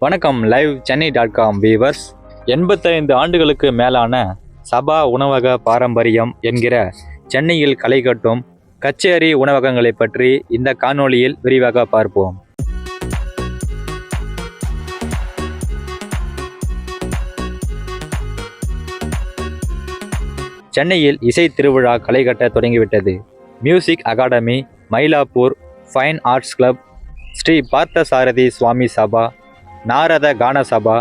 வணக்கம் live சென்னை.com viewers. 85 ஆண்டுகளுக்கு மேலான சபா உணவக பாரம்பரியம் என்கிற சென்னையில் களை கட்டும் கச்சேரி உணவகங்களை பற்றி இந்த காணொளியில் விரிவாக பார்ப்போம். சென்னையில் இசை திருவிழா களை கட்ட தொடங்கிவிட்டது. Music academy, Mylapore fine arts club, Sri Parthasarathy Swami Sabha, Narada Gana Sabha,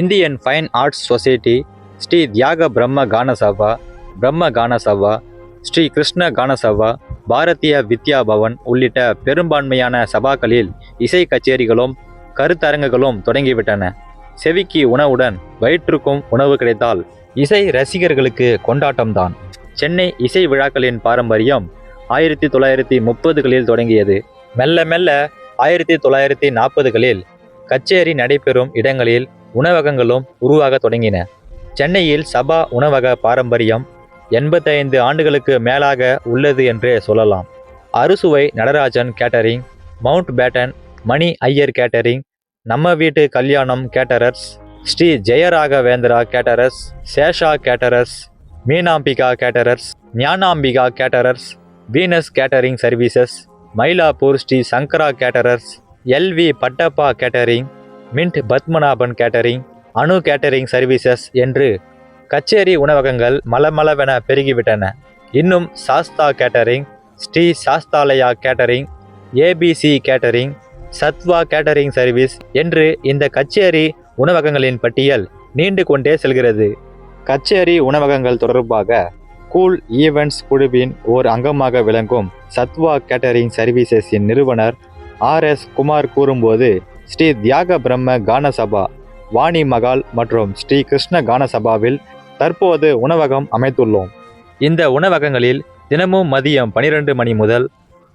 Indian fine arts society, Sri Thyaga Brahma கான சபா, பிரம்ம கான சபா, ஸ்ரீ கிருஷ்ண கான சபா, பாரதிய வித்யா பவன் உள்ளிட்ட பெரும்பான்மையான சபாக்களில் இசை கச்சேரிகளும் கருத்தரங்குகளும் தொடங்கிவிட்டன. செவிக்கு உணவுடன் வயிற்றுக்கும் உணவு கிடைத்தால் இசை ரசிகர்களுக்கு கொண்டாட்டம்தான். சென்னை இசை விழாக்களின் பாரம்பரியம் 1930களில் தொடங்கியது. மெல்ல மெல்ல 1940களில் கச்சேரி நடைபெறும் இடங்களில் உணவகங்களும் உருவாக தொடங்கின. சென்னையில் சபா உணவக பாரம்பரியம் 85 ஆண்டுகளுக்கு மேலாக உள்ளது என்றே சொல்லலாம். Arusuvai Natarajan catering, Mountbatten Mani Iyer catering, Namma Veettu Kalyanam caterers, Sri Jayaraghavendra caterers, Sesha caterers, Meenambika caterers, Gnanambika caterers, Venus catering services, Mylapore Sri Sankara caterers, L V Pattappa catering, mint Padmanabhan catering, Anu catering services என்று கச்சேரி உணவகங்கள் மலமளவென பெருகிவிட்டன. இன்னும் Sastha catering, Sri Sasthalaya catering, A B C catering, Sathva catering service என்று இந்த கச்சேரி உணவகங்களின் பட்டியல் நீண்டு கொண்டே செல்கிறது. கச்சேரி உணவகங்கள் தொடர்பாக கூல் ஈவெண்ட்ஸ் குழுவின் ஓர் அங்கமாக விளங்கும் சத்வா கேட்டரிங் சர்வீசஸின் நிறுவனர் RS குமார் கூறும்போது, ஸ்ரீ தியாக பிரம்ம கான சபா, வாணி மகால் மற்றும் ஸ்ரீ கிருஷ்ண கான சபாவில் தற்போது உணவகம் அமைத்துள்ளோம். இந்த உணவகங்களில் தினமும் மதியம் 12 மணி முதல்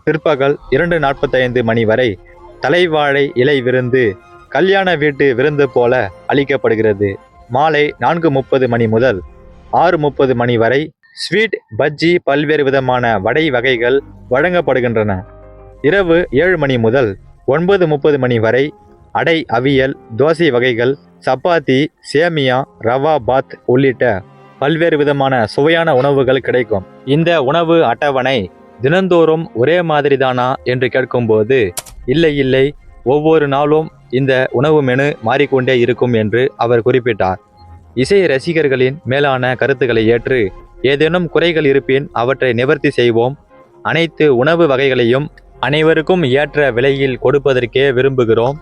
பிற்பகல் 2:45 மணி வரை தலைவாழை இலை விருந்து கல்யாண வீட்டு விருந்து போல அளிக்கப்படுகிறது. மாலை 4:30 மணி முதல் 6:30 மணி வரை ஸ்வீட், பஜ்ஜி, பல்வேறு விதமான வடை வகைகள் வழங்கப்படுகின்றன. இரவு 7 மணி முதல் 9:30 மணி வரை அடை, அவியல், தோசை வகைகள், சப்பாத்தி, சேமியா, ரவா பாத் உள்ளிட்ட பல்வேறு விதமான சுவையான உணவுகள் கிடைக்கும். இந்த உணவு அட்டவணை தினந்தோறும் ஒரே மாதிரி தானா என்று கேட்கும்போது, இல்லை, ஒவ்வொரு நாளும் இந்த உணவு மெனு மாறிக்கொண்டே இருக்கும் என்று அவர் குறிப்பிட்டார். இசை ரசிகர்களின் மேலான கருத்துக்களை ஏற்று ஏதேனும் குறைகள் இருப்பின் அவற்றை நிவர்த்தி செய்வோம். அனைத்து உணவு வகைகளையும் அனைவருக்கும் ஏற்ற விலையில் கொடுப்பதற்கே விரும்புகிறோம்.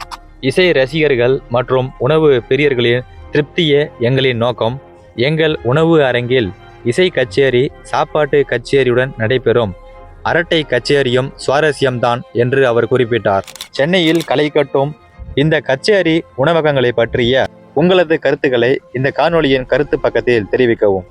இசை ரசிகர்கள் மற்றும் உணவு பிரியர்களின் திருப்தியே எங்களின் நோக்கம். எங்கள் உணவு அரங்கில் இசை கச்சேரி, சாப்பாட்டு கச்சேரியுடன் நடைபெறும் அரட்டை கச்சேரியும் சுவாரஸ்யம்தான் என்று அவர் குறிப்பிட்டார். சென்னையில் களை கட்டும் இந்த கச்சேரி உணவகங்களை பற்றிய உங்களது கருத்துக்களை இந்த காணொளியின் கருத்து பக்கத்தில் தெரிவிக்கவும்.